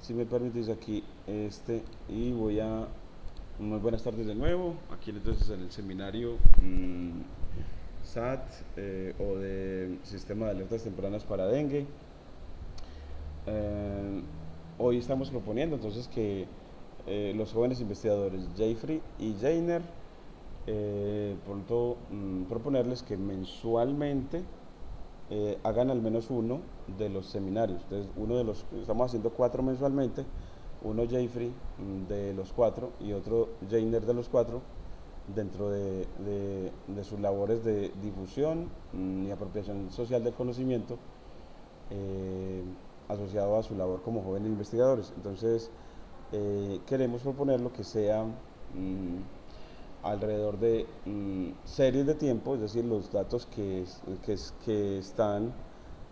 si me permitís aquí y voy a... Muy buenas tardes de nuevo, aquí entonces en el seminario SAT o de Sistema de Alertas Tempranas para Dengue. Eh, Hoy estamos proponiendo entonces que los jóvenes investigadores Jeffrey y Jainer, pronto proponerles que mensualmente hagan al menos uno de los seminarios. Entonces, estamos haciendo 4 mensualmente, uno Jeffrey de los 4 y otro Jainer de los 4, dentro de sus labores de difusión y apropiación social del conocimiento, eh, asociado a su labor como jóvenes investigadores. Entonces, queremos proponer lo que sea alrededor de series de tiempo, es decir, los datos que están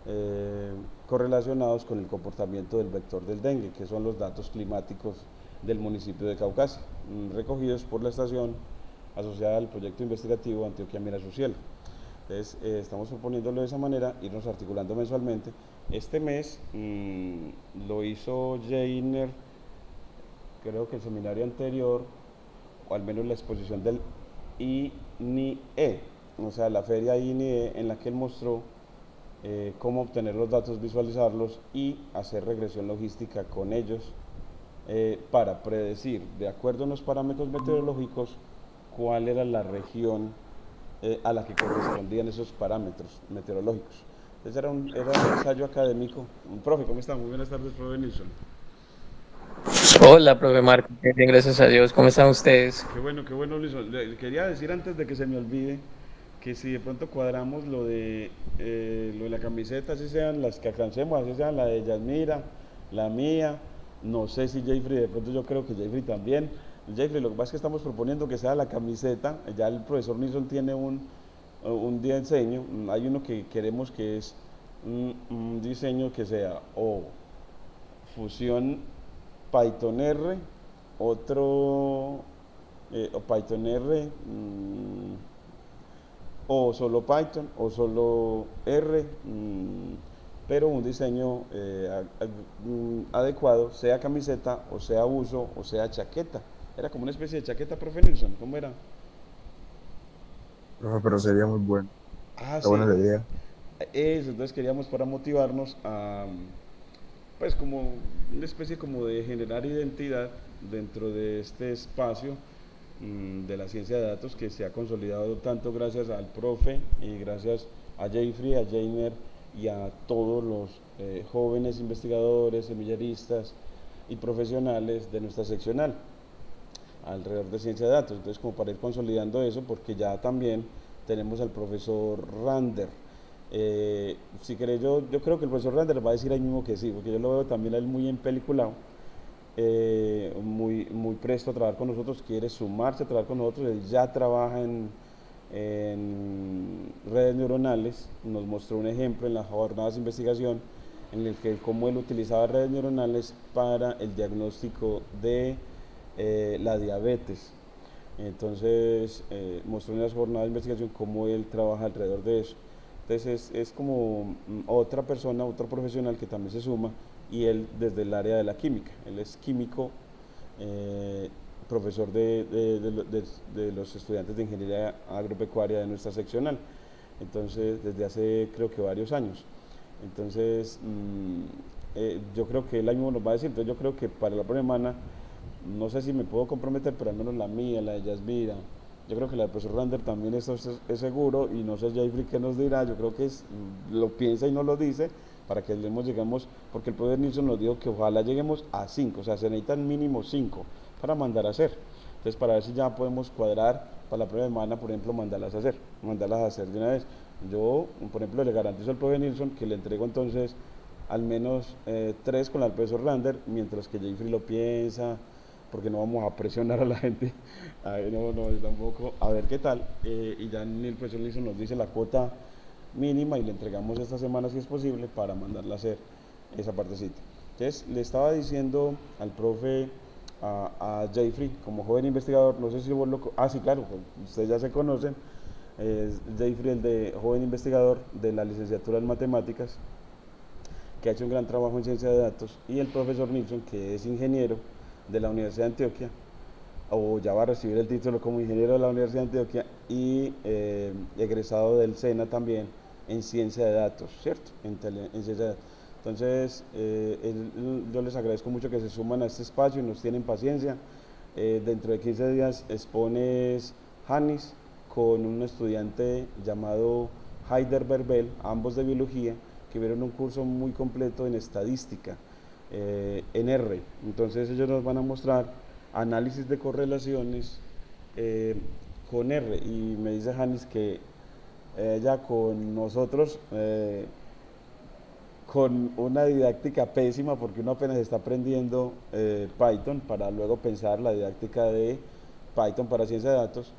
eh, correlacionados con el comportamiento del vector del dengue, que son los datos climáticos del municipio de Caucasia, recogidos por la estación asociada al proyecto investigativo Antioquia Mira su Cielo. Entonces, estamos proponiéndolo de esa manera, irnos articulando mensualmente. Este mes lo hizo Jainer, creo que el seminario anterior, o al menos la exposición del INIE, o sea, la feria INIE, en la que él mostró cómo obtener los datos, visualizarlos y hacer regresión logística con ellos para predecir, de acuerdo a los parámetros meteorológicos, cuál era la región a la que correspondían esos parámetros meteorológicos. Entonces era un ensayo académico. Profe, ¿cómo está? Muy buenas tardes, profe Nilsson. Hola, profe Marco. Bien, gracias a Dios. ¿Cómo están ustedes? Qué bueno, Nilsson. Le quería decir antes de que se me olvide que si de pronto cuadramos lo de la camiseta, así sean las que alcancemos, así sean la de Yasmira, la mía, no sé si Jeffrey, de pronto yo creo que Jeffrey también. Jeffrey, lo que pasa es que estamos proponiendo que sea la camiseta, ya el profesor Nilsson tiene un día de enseño, hay uno que queremos que es un diseño que sea o fusión Python R, otro o Python R, o solo Python o solo R, pero un diseño adecuado, sea camiseta o sea uso o sea chaqueta. Era como una especie de chaqueta, profe Nilsson, ¿cómo era? Profe, pero sería muy bueno. Ah, Está buena sí, la idea. eso, entonces queríamos para motivarnos a, pues como una especie como de generar identidad dentro de este espacio de la ciencia de datos que se ha consolidado tanto gracias al profe y gracias a Jeffrey, a Jainer y a todos los jóvenes investigadores, semilleristas y profesionales de nuestra seccional alrededor de ciencia de datos. Entonces, como para ir consolidando eso, porque ya también tenemos al profesor Rander. Si querés, yo creo que el profesor Rander va a decir ahí mismo que sí, porque yo lo veo también a él muy empeliculado, muy presto a trabajar con nosotros, quiere sumarse a trabajar con nosotros, él ya trabaja en redes neuronales, nos mostró un ejemplo en las jornadas de investigación en el que cómo él utilizaba redes neuronales para el diagnóstico de la diabetes. Entonces, mostró en las jornadas de investigación cómo él trabaja alrededor de eso. Entonces, es como otra persona, otro profesional que también se suma, y él desde el área de la química. Él es químico, eh, profesor de los estudiantes de ingeniería agropecuaria de nuestra seccional. Entonces, desde hace creo que varios años. Entonces, yo creo que él mismo nos va a decir. Entonces, yo creo que para la próxima semana, no sé si me puedo comprometer, pero al menos la mía, la de Yasmira, yo creo que la del profesor Rander también es seguro, y no sé Jeffrey qué nos dirá, yo creo que lo piensa y no lo dice, para que lleguemos, porque el profesor Nilsson nos dijo que ojalá lleguemos a 5, o sea, se necesitan mínimo 5 para mandar a hacer. Entonces, para ver si ya podemos cuadrar para la primera semana, por ejemplo, mandarlas a hacer de una vez. Yo, por ejemplo, le garantizo al profesor Nilsson que le entrego entonces al menos 3 con el profesor Rander, mientras que Jeffrey lo piensa, porque no vamos a presionar a la gente, a ver, no, tampoco, a ver qué tal, y ya el profesor Nilsson nos dice la cuota mínima y le entregamos esta semana si es posible para mandarla a hacer esa partecita. Entonces, le estaba diciendo al profe, a Jeffrey, como joven investigador, no sé si vos sí, claro, pues, ustedes ya se conocen, es Jeffrey, el de joven investigador de la licenciatura en matemáticas, que ha hecho un gran trabajo en ciencia de datos, y el profesor Nilsson, que es ingeniero de la Universidad de Antioquia, o ya va a recibir el título como ingeniero de la Universidad de Antioquia, y egresado del SENA también en ciencia de datos, ¿cierto? En ciencia de datos. Entonces, yo les agradezco mucho que se suman a este espacio y nos tienen paciencia. Dentro de 15 días expones Hannis con un estudiante llamado Haider Berbel, ambos de biología, que vieron un curso muy completo en estadística, en R. Entonces ellos nos van a mostrar análisis de correlaciones con R, y me dice Hannis que ella con nosotros, con una didáctica pésima, porque uno apenas está aprendiendo Python, para luego pensar la didáctica de Python para ciencia de datos.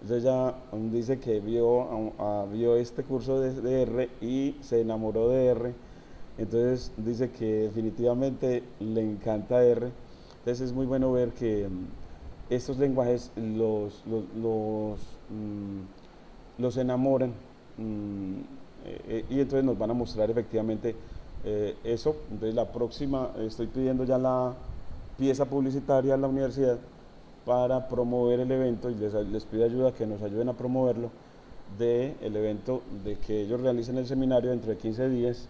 Entonces ella dice que vio este curso de R y se enamoró de R. Entonces dice que definitivamente le encanta R. Entonces es muy bueno ver que estos lenguajes los enamoran, y entonces nos van a mostrar efectivamente eso. Entonces la próxima, estoy pidiendo ya la pieza publicitaria a la universidad para promover el evento, y les pido ayuda, que nos ayuden a promoverlo, del evento de que ellos realicen el seminario dentro de 15 días.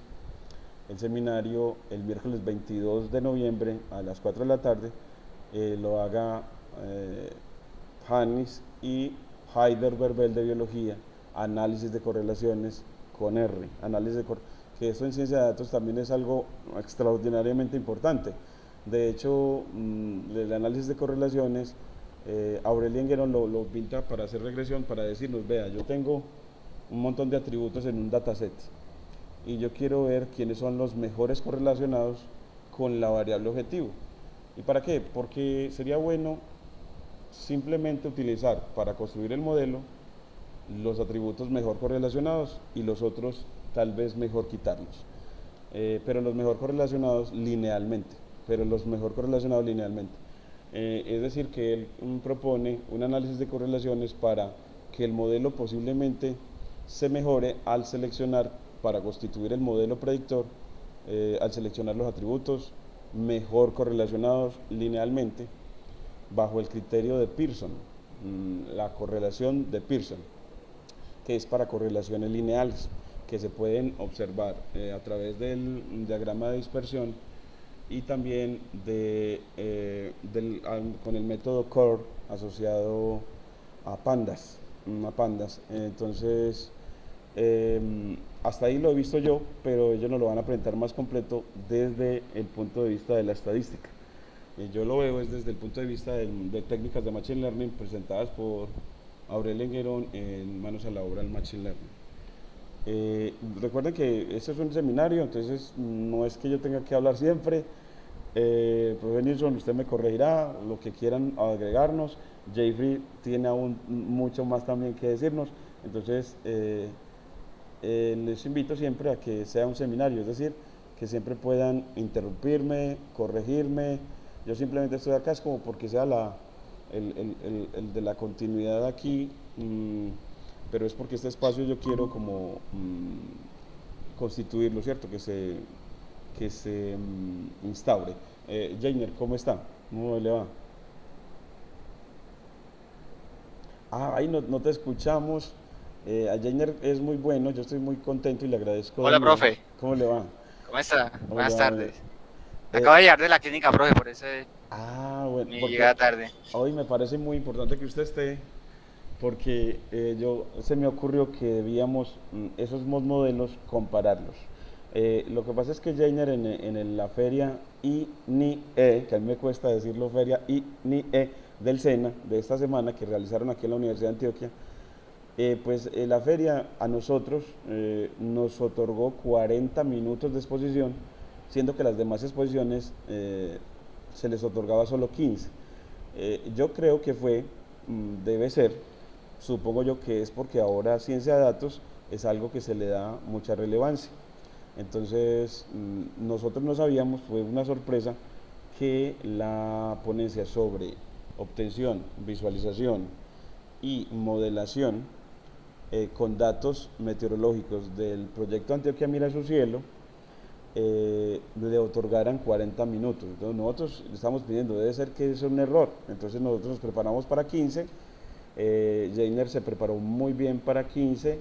El seminario el miércoles 22 de noviembre a las 4 de la tarde, lo haga Hannis y Haider Berbel de biología, análisis de correlaciones con R, que esto en ciencia de datos también es algo extraordinariamente importante. De hecho, el análisis de correlaciones, Aurelien Enguerón lo pinta para hacer regresión, para decirnos, vea, yo tengo un montón de atributos en un dataset, y yo quiero ver quiénes son los mejores correlacionados con la variable objetivo. ¿Y para qué? Porque sería bueno simplemente utilizar para construir el modelo los atributos mejor correlacionados, y los otros tal vez mejor quitarlos, pero los mejor correlacionados linealmente, es decir, que él propone un análisis de correlaciones para que el modelo posiblemente se mejore al seleccionar, para constituir el modelo predictor, al seleccionar los atributos mejor correlacionados linealmente bajo el criterio de Pearson, la correlación de Pearson, que es para correlaciones lineales que se pueden observar a través del diagrama de dispersión, y también con el método CORE asociado a pandas. Entonces, hasta ahí lo he visto yo, pero ellos nos lo van a presentar más completo desde el punto de vista de la estadística. Yo lo veo es desde el punto de vista de técnicas de Machine Learning presentadas por Aurelien Enguerón en Manos a la Obra del Machine Learning. Recuerden que este es un seminario, entonces no es que yo tenga que hablar siempre. Profesor Nilsson, usted me corregirá lo que quieran agregarnos. Jeffrey tiene aún mucho más también que decirnos. Entonces, les invito siempre a que sea un seminario, es decir, que siempre puedan interrumpirme, corregirme. Yo simplemente estoy acá es como porque sea el de la continuidad aquí, pero es porque este espacio yo quiero como constituirlo, ¿cierto? Que se instaure. Jainer, ¿cómo está? ¿Cómo le va? Ahí no te escuchamos. A Jainer es muy bueno, yo estoy muy contento y le agradezco de Hola, nuevo. profe. ¿Cómo le va? ¿Cómo está? ¿Cómo le Buenas va? tardes. Acabo de llegar de la clínica, profe, por eso Bueno, mi porque llegada tarde. hoy me parece muy importante que usted esté, porque se me ocurrió que debíamos esos modelos compararlos. Lo que pasa es que Jainer en la feria INIE, que a mí me cuesta decirlo, feria INIE del SENA de esta semana, que realizaron aquí en la Universidad de Antioquia, la feria a nosotros nos otorgó 40 minutos de exposición, siendo que las demás exposiciones se les otorgaba solo 15. Yo creo que debe ser, supongo yo que es porque ahora ciencia de datos es algo que se le da mucha relevancia. Entonces, nosotros no sabíamos, fue una sorpresa, que la ponencia sobre obtención, visualización y modelación con datos meteorológicos del proyecto Antioquia Mira su Cielo le otorgaran 40 minutos. Entonces nosotros le estamos pidiendo, debe ser que es un error. Entonces nosotros nos preparamos para 15. Jainer se preparó muy bien para 15,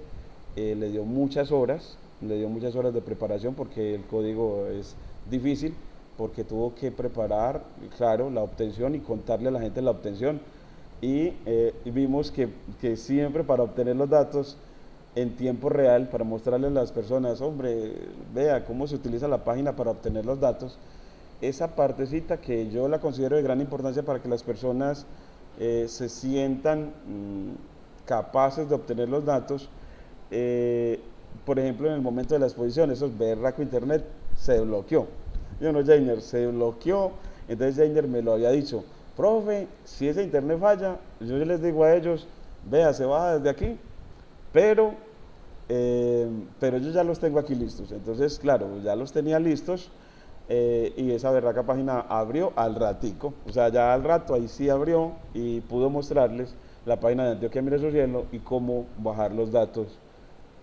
le dio muchas horas de preparación porque el código es difícil, porque tuvo que preparar, claro, la obtención y contarle a la gente la obtención. Y vimos que siempre para obtener los datos en tiempo real, para mostrarle a las personas, hombre, vea cómo se utiliza la página para obtener los datos, esa partecita que yo la considero de gran importancia para que las personas se sientan capaces de obtener los datos. Por ejemplo, en el momento de la exposición, eso es berraco internet, se bloqueó. Yo no, Jainer, se bloqueó. Entonces Jainer me lo había dicho, profe, si ese internet falla, yo les digo a ellos, vea, se baja desde aquí, pero yo ya los tengo aquí listos. Entonces, claro, ya los tenía listos. Y esa berraca página abrió al ratico, o sea, ya al rato ahí sí abrió y pudo mostrarles la página de Antioquia Mire Su Cielo y cómo bajar los datos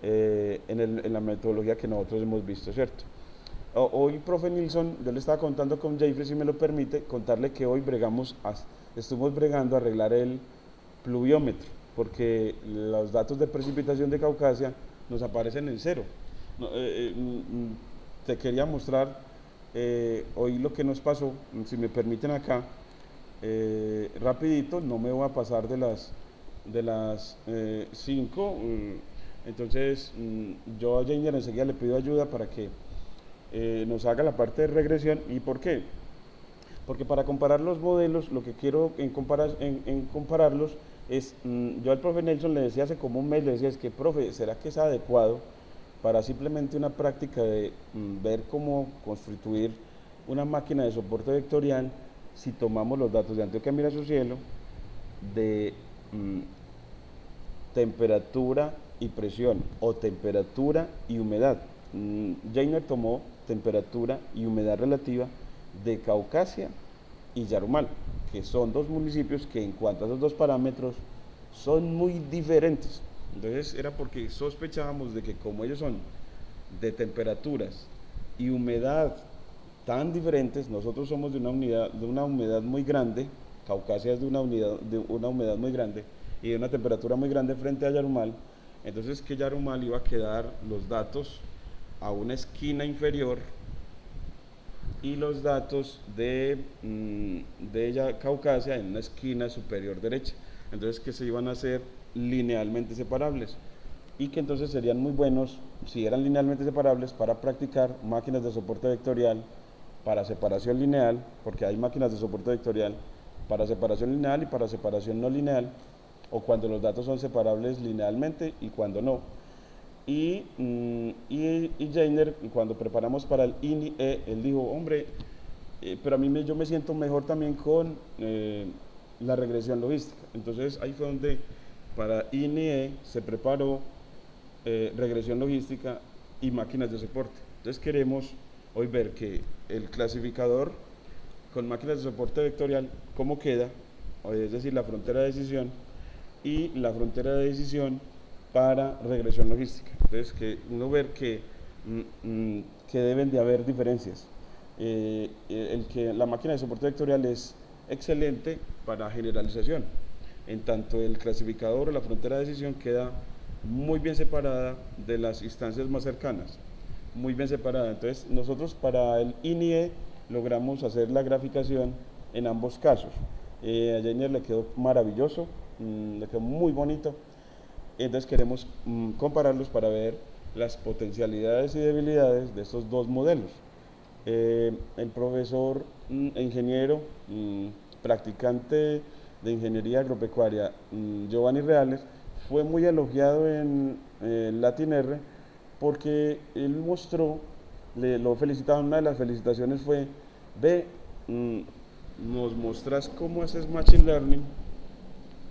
en la metodología que nosotros hemos visto, ¿cierto? Hoy, profe Nilsson, yo le estaba contando con Jeffrey, si me lo permite, contarle que hoy estuvimos bregando a arreglar el pluviómetro, porque los datos de precipitación de Caucasia nos aparecen en cero. No, te quería mostrar hoy lo que nos pasó, si me permiten acá, rapidito, no me voy a pasar de las 5, entonces yo a Jainer enseguida le pido ayuda para que nos haga la parte de regresión. ¿Y por qué? Porque para comparar los modelos, lo que quiero en compararlos es, yo al profe Nelson le decía hace como un mes, le decía, es que profe, ¿será que es adecuado para simplemente una práctica de ver cómo constituir una máquina de soporte vectorial si tomamos los datos de Antioquia Mira Su Cielo de temperatura y presión o temperatura y humedad? Jainer tomó temperatura y humedad relativa de Caucasia y Yarumal, que son dos municipios que en cuanto a esos dos parámetros son muy diferentes. Entonces era porque sospechábamos de que como ellos son de temperaturas y humedad tan diferentes, nosotros somos de una humedad muy grande, Caucasia es de una humedad muy grande y de una temperatura muy grande frente a Yarumal, entonces que Yarumal iba a quedar los datos a una esquina inferior y los datos de Caucasia en una esquina superior derecha. Entonces que se iban a hacer linealmente separables y que entonces serían muy buenos si eran linealmente separables para practicar máquinas de soporte vectorial para separación lineal, porque hay máquinas de soporte vectorial para separación lineal y para separación no lineal, o cuando los datos son separables linealmente y cuando no. Y Jainer, cuando preparamos para el INIE, él dijo, hombre, pero a mí yo me siento mejor también con la regresión logística. Entonces ahí fue donde para INIE se preparó regresión logística y máquinas de soporte. Entonces queremos hoy ver que el clasificador con máquinas de soporte vectorial, cómo queda, es decir, la frontera de decisión y la frontera de decisión para regresión logística. Entonces que uno ver que deben de haber diferencias. Que la máquina de soporte vectorial es excelente para generalización, en tanto el clasificador o la frontera de decisión queda muy bien separada de las instancias más cercanas, muy bien separada. Entonces nosotros para el INIE logramos hacer la graficación en ambos casos. A Jainer le quedó maravilloso, le quedó muy bonito. Entonces queremos compararlos para ver las potencialidades y debilidades de estos dos modelos. El profesor ingeniero, practicante de ingeniería agropecuaria, Giovanni Reales, fue muy elogiado en LatinR porque él mostró, lo felicitaban, una de las felicitaciones fue, nos mostras cómo haces Machine Learning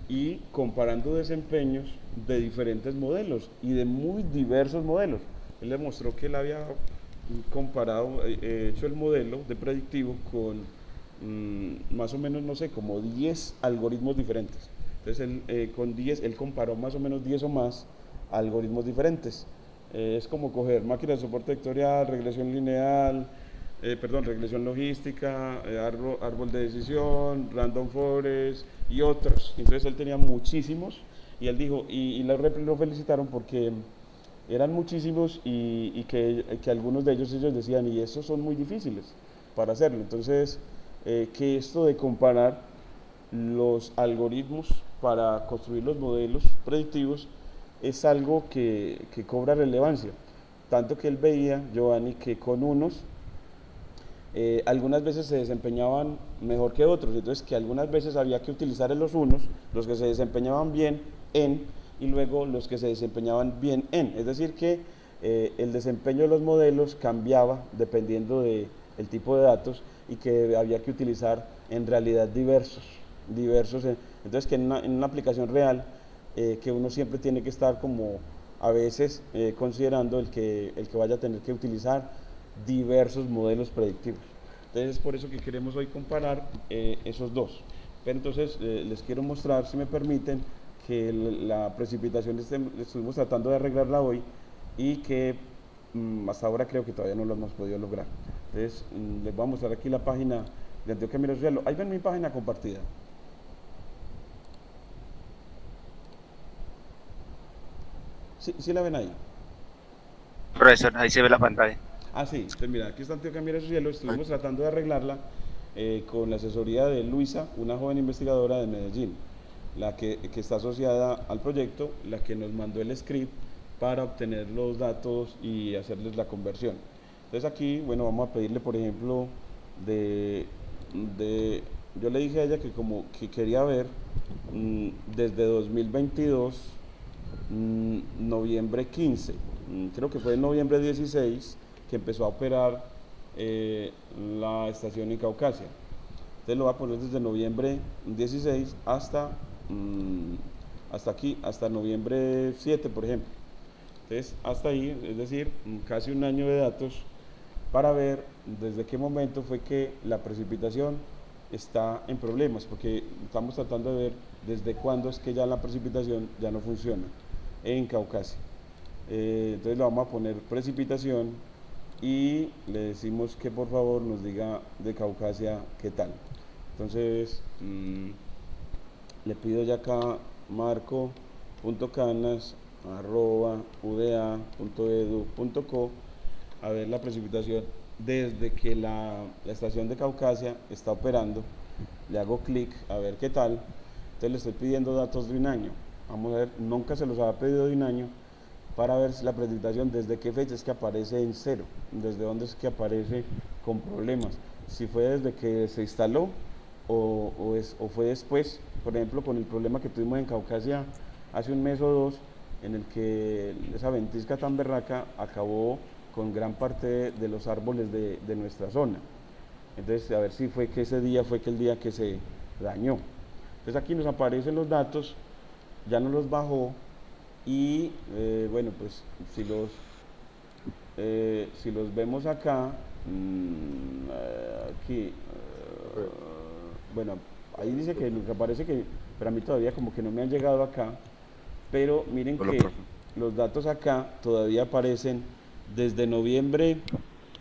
y comparando desempeños de diferentes modelos y de muy diversos modelos. Él le mostró que él había comparado, hecho el modelo de predictivo con más o menos, no sé, como 10 algoritmos diferentes. Entonces él comparó más o menos 10 o más algoritmos diferentes. Es como coger máquinas de soporte vectorial, regresión lineal, regresión logística, árbol de decisión, random forest y otros. Entonces él tenía muchísimos y él dijo, y lo felicitaron porque eran muchísimos y que algunos de ellos decían, y estos son muy difíciles para hacerlo. Entonces, que esto de comparar los algoritmos para construir los modelos predictivos es algo que cobra relevancia. Tanto que él veía, Giovanni, que con unos algunas veces se desempeñaban mejor que otros, entonces que algunas veces había que utilizar en los unos, los que se desempeñaban bien en, y luego los que se desempeñaban bien en, es decir que el desempeño de los modelos cambiaba dependiendo del tipo de datos y que había que utilizar en realidad diversos entonces que en una aplicación real que uno siempre tiene que estar como a veces considerando el que vaya a tener que utilizar diversos modelos predictivos. Entonces es por eso que queremos hoy comparar esos dos. Pero entonces les quiero mostrar, si me permiten, que la precipitación estuvimos tratando de arreglarla hoy y que hasta ahora creo que todavía no lo hemos podido lograr. Entonces les voy a mostrar aquí la página de Antioquia Mira Su Cielo. Ahí ven mi página compartida. ¿Sí la ven ahí? Profesor, ahí se ve la pantalla. Ah, sí, entonces mira, aquí está Antioquia Mira Su Cielo, estuvimos tratando de arreglarla con la asesoría de Luisa, una joven investigadora de Medellín, la que está asociada al proyecto, la que nos mandó el script para obtener los datos y hacerles la conversión. Entonces aquí, bueno, vamos a pedirle, por ejemplo, yo le dije a ella que como que quería ver desde 2022, noviembre 15, creo que fue en noviembre 16, que empezó a operar la estación en Caucasia. Entonces lo voy a poner desde noviembre 16 hasta aquí, hasta noviembre 7, por ejemplo. Entonces hasta ahí, es decir, casi un año de datos para ver desde qué momento fue que la precipitación está en problemas, porque estamos tratando de ver desde cuándo es que ya la precipitación ya no funciona en Caucasia. Entonces le vamos a poner precipitación y le decimos que por favor nos diga de Caucasia qué tal. Entonces le pido ya acá marco.canas@uda.edu.co a ver la precipitación desde que la estación de Caucasia está operando. Le hago clic a ver qué tal. Entonces le estoy pidiendo datos de un año. Vamos a ver, nunca se los había pedido de un año para ver si la precipitación desde qué fecha es que aparece en cero, desde dónde es que aparece con problemas, si fue desde que se instaló o fue después, por ejemplo con el problema que tuvimos en Caucasia hace un mes o dos, en el que esa ventisca tan berraca acabó con gran parte de los árboles de nuestra zona. Entonces a ver si fue que ese día fue que el día que se dañó. Entonces aquí nos aparecen los datos, ya nos los bajó y bueno, pues si los vemos acá, aquí, bueno, ahí dice que nos aparece que, pero a mí todavía como que no me han llegado acá, pero miren que los datos acá todavía aparecen desde noviembre,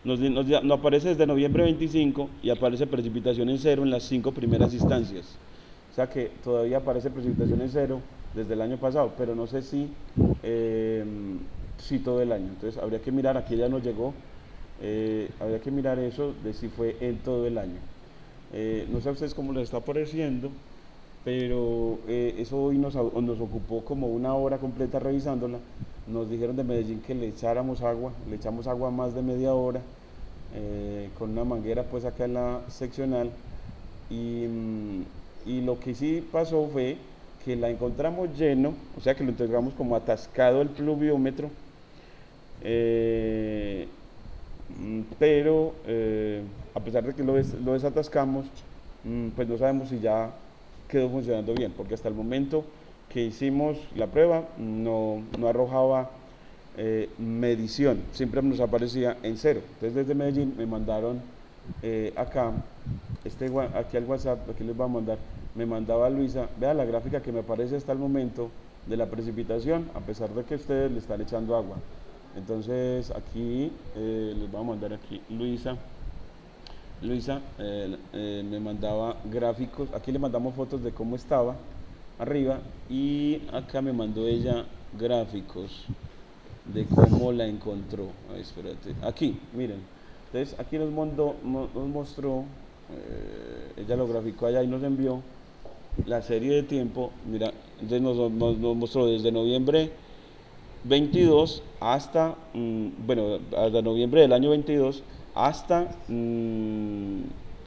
no aparece desde noviembre 25 y aparece precipitación en cero en las 5 primeras instancias. O sea que todavía aparece precipitación en cero desde el año pasado, pero no sé si todo el año. Entonces habría que mirar, aquí ya nos llegó, habría que mirar eso de si fue en todo el año. No sé a ustedes cómo les está pareciendo, pero eso hoy nos ocupó como una hora completa revisándola. Nos dijeron de Medellín que le echáramos agua, le echamos agua más de media hora con una manguera pues acá en la seccional y lo que sí pasó fue que la encontramos lleno, o sea que lo integramos como atascado el pluviómetro, pero a pesar de que lo desatascamos, pues no sabemos si ya quedó funcionando bien, porque hasta el momento que hicimos la prueba no arrojaba medición, siempre nos aparecía en cero. Entonces desde Medellín me mandaron acá, aquí al WhatsApp, aquí les voy a mandar, me mandaba Luisa, vea la gráfica que me aparece hasta el momento de la precipitación, a pesar de que ustedes le están echando agua. Entonces aquí les voy a mandar aquí Luisa. Luisa me mandaba gráficos, aquí le mandamos fotos de cómo estaba arriba y acá me mandó ella gráficos de cómo la encontró. Ay, espérate, aquí, miren. Entonces aquí nos mostró, ella lo graficó allá y nos envió la serie de tiempo. Mira, entonces nos mostró desde noviembre 22 hasta, bueno, hasta noviembre del año 22 hasta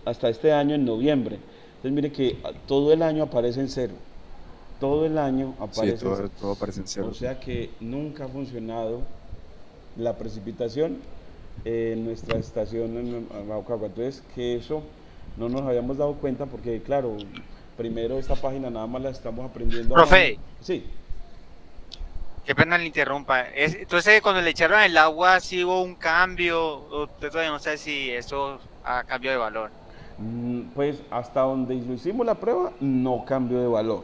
este año en noviembre. Entonces mire que todo el año aparece en cero. Todo el año Sí, aparece en cero. todo aparece en O cero, sí. sea que nunca ha funcionado la precipitación en nuestra estación en Araucagua. Entonces, que eso no nos habíamos dado cuenta porque, claro, primero esta página nada más la estamos aprendiendo a mano. Profe, Sí, qué pena le interrumpa. Entonces, cuando le echaron el agua, ¿sí hubo un cambio? Usted todavía no sabe si eso ha cambio de valor. pues hasta donde lo hicimos la prueba, no cambió de valor.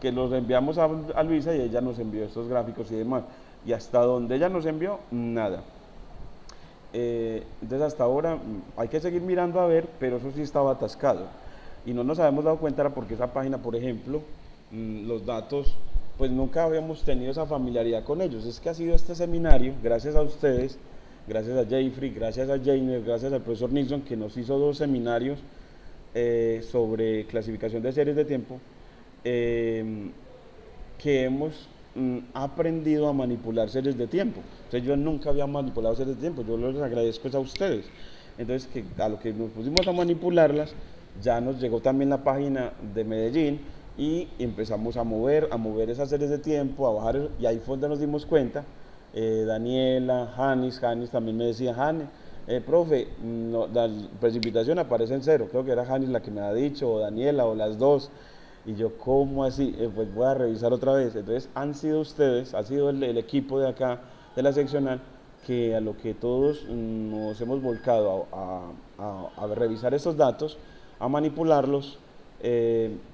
Que los enviamos a Luisa y ella nos envió estos gráficos y demás. Y hasta donde ella nos envió, nada. Entonces hasta ahora hay que seguir mirando a ver, pero eso sí estaba atascado. Y no nos habíamos dado cuenta era porque esa página, por ejemplo, los datos, pues nunca habíamos tenido esa familiaridad con ellos. Es que ha sido este seminario, gracias a ustedes, gracias a Jeffrey, gracias a Jainer, gracias al profesor Nilsson, que nos hizo 2 seminarios sobre clasificación de series de tiempo, que hemos aprendido a manipular series de tiempo. Entonces yo nunca había manipulado series de tiempo, yo les agradezco a ustedes. Entonces que a lo que nos pusimos a manipularlas, ya nos llegó también la página de Medellín y empezamos a mover esas series de tiempo, a bajar, y ahí fue donde nos dimos cuenta. Daniela, Janis también me decía, Janis, profe, no, la precipitación aparece en cero, creo que era Janis la que me ha dicho, o Daniela, o las dos. Y yo, ¿cómo así? Pues voy a revisar otra vez. Entonces, han sido ustedes, ha sido el equipo de acá, de la seccional, que a lo que todos nos hemos volcado a revisar estos datos, a manipularlos,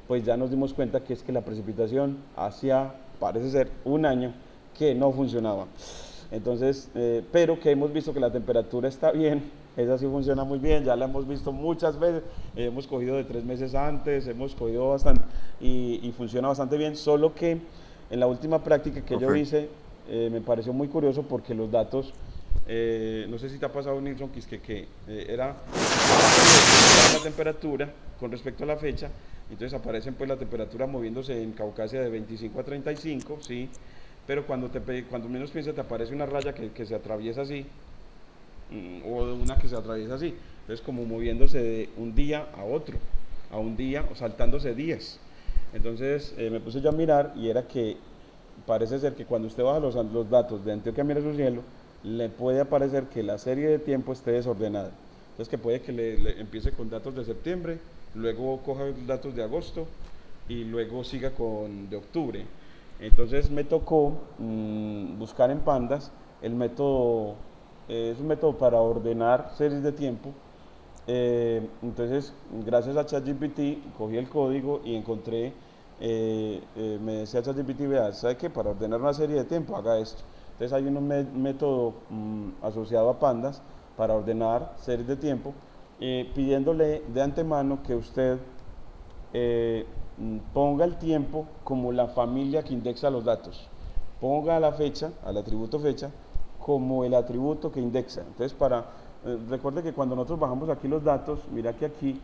pues ya nos dimos cuenta que es que la precipitación hacía, parece ser, un año que no funcionaba. Entonces, pero que hemos visto que la temperatura está bien, esa sí funciona muy bien, ya la hemos visto muchas veces, hemos cogido de 3 meses antes, hemos cogido bastante y funciona bastante bien, solo que en la última práctica que yo hice me pareció muy curioso porque los datos, no sé si te ha pasado, Nilsson, que era la temperatura con respecto a la fecha, entonces aparecen pues la temperatura moviéndose en Caucasia de 25 a 35, ¿sí? Pero cuando menos piensas te aparece una raya que se atraviesa así, o una que se atraviesa así, entonces como moviéndose de un día a otro, a un día, o saltándose días. Entonces me puse yo a mirar y era que parece ser que cuando usted baja los datos de Antioquia Mira su Cielo, le puede aparecer que la serie de tiempo esté desordenada. Entonces que puede que le empiece con datos de septiembre, luego coja datos de agosto y luego siga con de octubre. Entonces me tocó buscar en Pandas el método, es un método para ordenar series de tiempo. Entonces, gracias a ChatGPT, cogí el código y encontré, me decía ChatGPT, vea, ¿sabe qué? Para ordenar una serie de tiempo, haga esto. Entonces hay un método asociado a Pandas para ordenar series de tiempo, pidiéndole de antemano que usted ponga el tiempo como la familia que indexa los datos. Ponga la fecha, al atributo fecha, como el atributo que indexa. Entonces, recuerde que cuando nosotros bajamos aquí los datos, mira que aquí,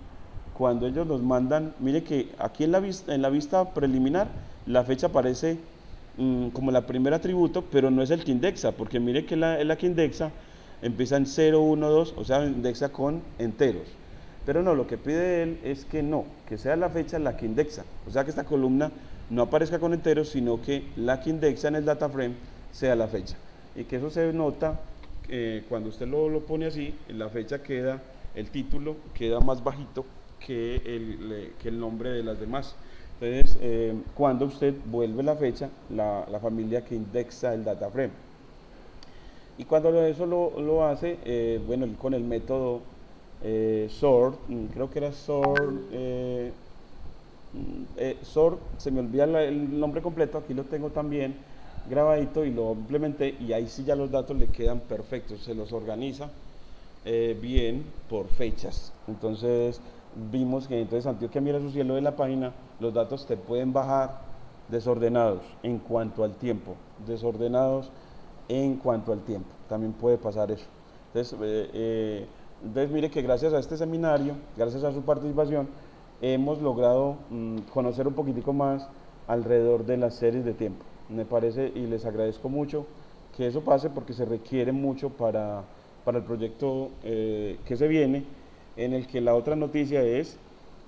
cuando ellos nos mandan, mire que aquí en la vista preliminar, la fecha aparece como la primer atributo, pero no es el que indexa, porque mire que la que indexa empieza en 0, 1, 2, o sea, indexa con enteros. Pero no, lo que pide él es que no, que sea la fecha la que indexa. O sea, que esta columna no aparezca con enteros, sino que la que indexa en el data frame sea la fecha. Y que eso se nota cuando usted lo pone así, la fecha queda, el título queda más bajito que el nombre de las demás. Entonces, cuando usted vuelve la fecha, la familia que indexa el data frame. Y cuando eso lo hace, bueno, con el método sort, creo que era sort, se me olvida el nombre completo, aquí lo tengo también, grabadito y lo implementé y ahí sí ya los datos le quedan perfectos, se los organiza bien por fechas. Entonces vimos que entonces Antioquia Mira su Cielo de la página, los datos te pueden bajar desordenados en cuanto al tiempo, desordenados en cuanto al tiempo, también puede pasar eso. Entonces mire que gracias a este seminario, gracias a su participación, hemos logrado conocer un poquitico más alrededor de las series de tiempo. Me parece y les agradezco mucho que eso pase porque se requiere mucho para el proyecto que se viene, en el que la otra noticia es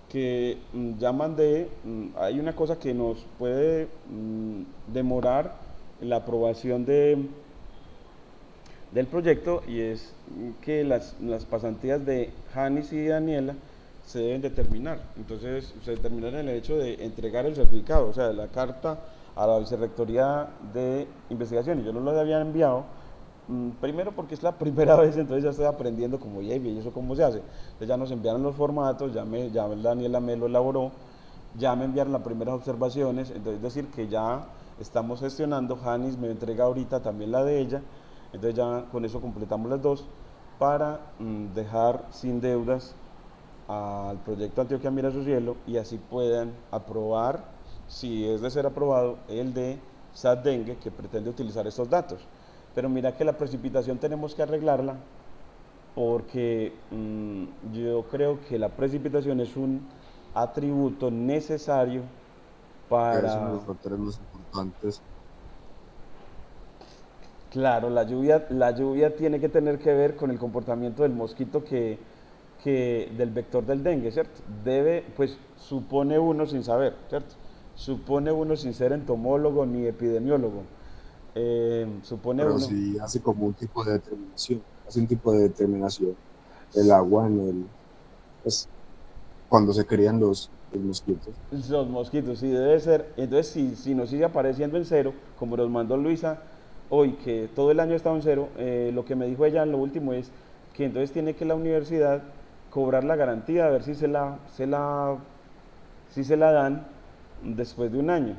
que ya mandé, hay una cosa que nos puede demorar la aprobación del proyecto y es que las pasantías de Janis y Daniela se deben determinar. Entonces se determinará en el hecho de entregar el certificado, o sea, la carta a la Vicerrectoría de Investigación. Y yo no lo había enviado, primero porque es la primera vez, entonces ya estoy aprendiendo como ya y eso cómo se hace. Entonces ya nos enviaron los formatos, ya Daniela me lo elaboró, ya me enviaron las primeras observaciones, entonces es decir que ya estamos gestionando, Janis me entrega ahorita también la de ella, entonces ya con eso completamos las dos para dejar sin deudas al proyecto Antioquia Mira su Cielo y así puedan aprobar, si es de ser aprobado, el de SAT-Dengue que pretende utilizar estos datos. Pero mira que la precipitación tenemos que arreglarla porque yo creo que la precipitación es un atributo necesario para... Es uno de los factores más importantes. Claro, la lluvia tiene que tener que ver con el comportamiento del mosquito que del vector del dengue, ¿cierto? Pues supone uno sin saber, ¿cierto? Supone uno sin ser entomólogo ni epidemiólogo. Supone Pero uno... sí hace como un tipo de determinación, hace un tipo de determinación del agua pues, cuando se crían los mosquitos. Los mosquitos, sí, debe ser. Entonces, si nos sigue apareciendo en cero, como nos mandó Luisa hoy, que todo el año estaba en cero, lo que me dijo ella en lo último es que entonces tiene que la universidad cobrar la garantía, a ver si se la dan después de un año.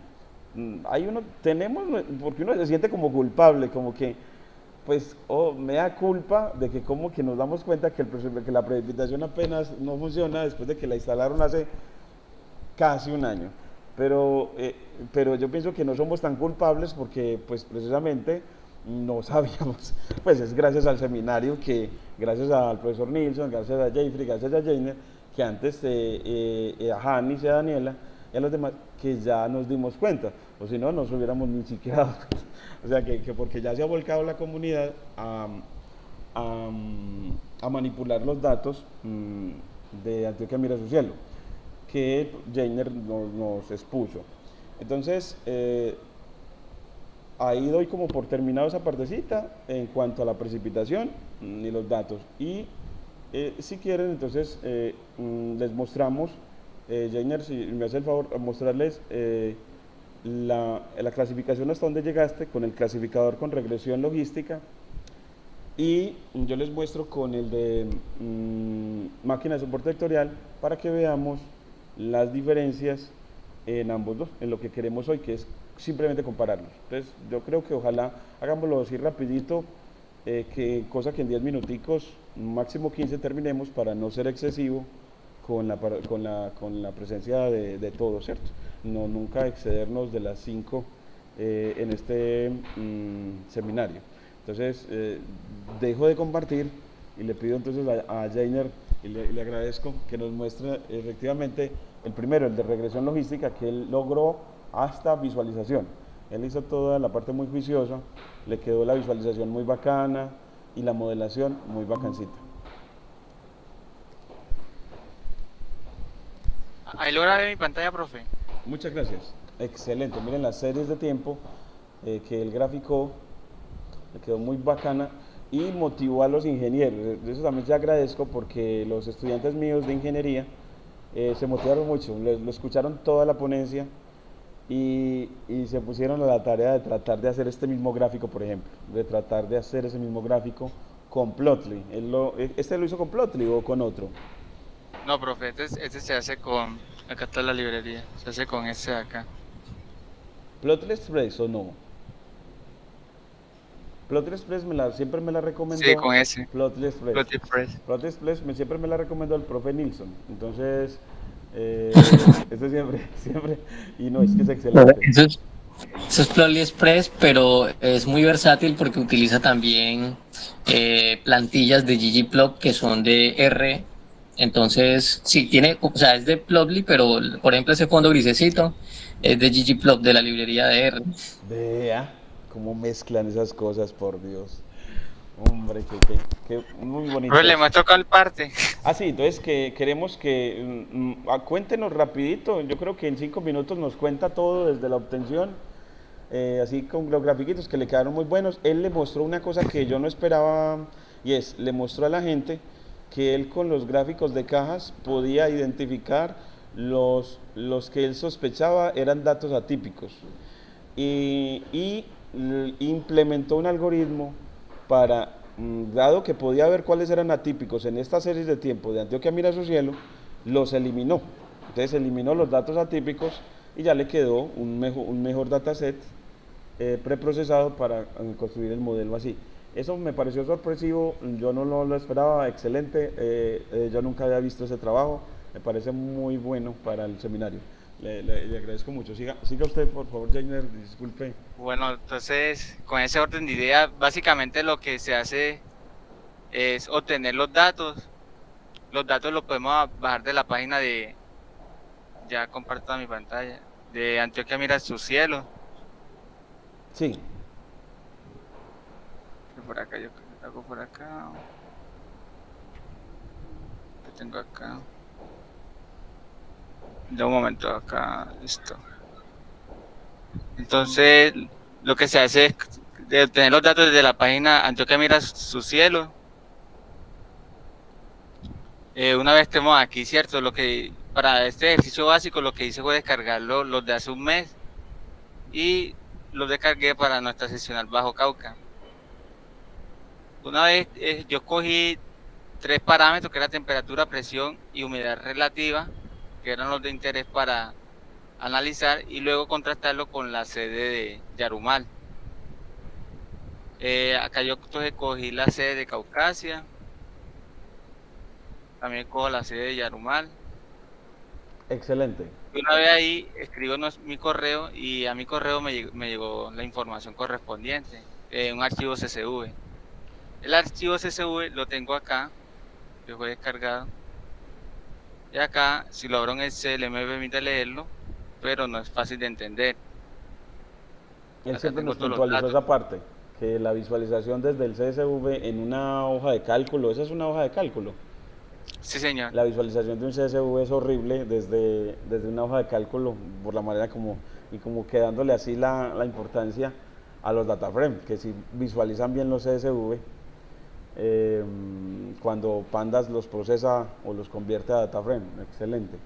Porque uno se siente como culpable, como que, pues, me da culpa de que como que nos damos cuenta que la precipitación apenas no funciona después de que la instalaron hace casi un año. Pero yo pienso que no somos tan culpables porque, pues, precisamente no sabíamos, pues es gracias al seminario que, gracias al profesor Nilsson, gracias a Jeffrey, gracias a Jainer, que antes a Janis y a Daniela y a los demás, que ya nos dimos cuenta, o si no, nos hubiéramos ni siquiera dado cuenta. O sea, que porque ya se ha volcado la comunidad a manipular los datos de Antioquia Mira su Cielo, que Jainer nos expuso. Entonces, ahí doy como por terminado esa partecita en cuanto a la precipitación y los datos. Y si quieren, entonces les mostramos, Jainer, si me hace el favor, mostrarles la clasificación hasta donde llegaste con el clasificador con regresión logística. Y yo les muestro con el de máquina de soporte vectorial para que veamos las diferencias en ambos dos, en lo que queremos hoy, que es simplemente compararlos. Entonces yo creo que ojalá hagámoslo así rapidito, cosa que en 10 minuticos, máximo 15 terminemos para no ser excesivo con la presencia de todos, ¿cierto? Nunca excedernos de las 5 en este seminario. Entonces dejo de compartir y le pido entonces a Jainer y le agradezco que nos muestre efectivamente el primero, el de regresión logística, que él logró hasta visualización. Él hizo toda la parte muy juiciosa, le quedó la visualización muy bacana y la modelación muy bacancita. Ahí logra ver mi pantalla, profe. Muchas gracias. Excelente. Miren las series de tiempo que él graficó, le quedó muy bacana y motivó a los ingenieros. De eso también te agradezco porque los estudiantes míos de ingeniería se motivaron mucho, lo escucharon toda la ponencia y se pusieron a la tarea de tratar de hacer este mismo gráfico, por ejemplo, de tratar de hacer ese mismo gráfico con Plotly. ¿Este lo hizo con Plotly o con otro? No, profe, este se hace con... Acá está la librería. Se hace con este de acá. ¿Plotly Express o no? Plotly Express siempre me la recomendó. Sí, con ese. Plotly Express. Plotly Express. Plotly Express siempre me la recomendó el profe Nilsson. Entonces, este siempre, y no, es que es excelente. Eso es Plotly Express, pero es muy versátil porque utiliza también plantillas de ggplot que son de R. Entonces, sí, tiene, o sea, es de Plotly, pero por ejemplo ese fondo grisecito es de ggplot, de la librería de R. Vea cómo mezclan esas cosas, por Dios. Hombre, que muy bonito. Pues le muestro cuál parte. Ah, sí, entonces que queremos que cuéntenos rapidito. Yo creo que en 5 minutos nos cuenta todo desde la obtención. Así con los grafiquitos que le quedaron muy buenos. Él le mostró una cosa que yo no esperaba, y es, le mostró a la gente que él con los gráficos de cajas podía identificar los que él sospechaba eran datos atípicos, y implementó un algoritmo para, dado que podía ver cuáles eran atípicos en estas series de tiempo de Antioquia Mira su Cielo, los eliminó. Entonces eliminó los datos atípicos y ya le quedó un mejor dataset preprocesado para construir el modelo así. Eso me pareció sorpresivo, yo no lo esperaba, excelente, yo nunca había visto ese trabajo, me parece muy bueno para el seminario. Le agradezco mucho. Siga usted, por favor, Jainer, disculpe. Bueno, entonces, con ese orden de ideas, básicamente lo que se hace es obtener los datos. Los datos los podemos bajar de la página de, ya comparto mi pantalla, de Antioquia Mira su Cielo. Sí. Por acá, yo hago por acá. ¿Qué tengo acá? De un momento acá, listo. Entonces, lo que se hace es de obtener los datos desde la página Antioquia Mira su Cielo. Una vez estemos aquí, ¿cierto? Lo que para este ejercicio básico lo que hice fue descargarlo los de hace un mes y los descargué para nuestra seccional Bajo Cauca. Una vez yo cogí 3 parámetros, que era temperatura, presión y humedad relativa, que eran los de interés para analizar, y luego contrastarlo con la sede de Yarumal. Acá yo entonces cogí la sede de Caucasia, también cojo la sede de Yarumal. Excelente. Una vez ahí escribo mi correo y a mi correo me llegó la información correspondiente, un archivo CSV. El archivo CSV lo tengo acá, que fue descargado. Y acá, si lo abro en Excel, me permite leerlo, pero no es fácil de entender. Él Acá siempre tengo nos todos los puntualizó datos. esa parte, que la visualización desde el CSV en una hoja de cálculo, esa es una hoja de cálculo. Sí, señor. La visualización de un CSV es horrible desde una hoja de cálculo, por la manera como quedándole así la importancia a los dataframe, que si visualizan bien los CSV, cuando Pandas los procesa o los convierte a dataframe. Excelente.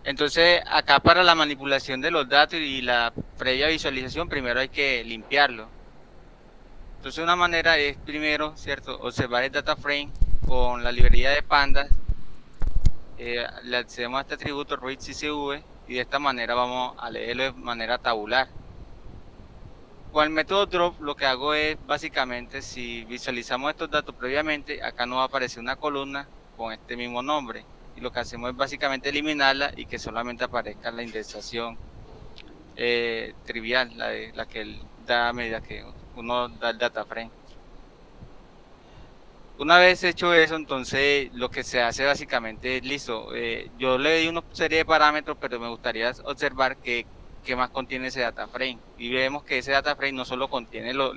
Entonces, acá para la manipulación de los datos y la previa visualización, primero hay que limpiarlo. Entonces, una manera es primero, ¿cierto?, observar el data frame con la librería de Pandas. Le accedemos a este atributo read CSV y de esta manera vamos a leerlo de manera tabular. Con el método drop lo que hago es básicamente, si visualizamos estos datos previamente, acá nos va a aparecer una columna con este mismo nombre, y lo que hacemos es básicamente eliminarla y que solamente aparezca la indexación trivial, la que él da a medida que uno da el data frame. Una vez hecho eso, entonces lo que se hace básicamente es listo. Yo le di una serie de parámetros, pero me gustaría observar qué más contiene ese data frame. Y vemos que ese data frame no solo contiene las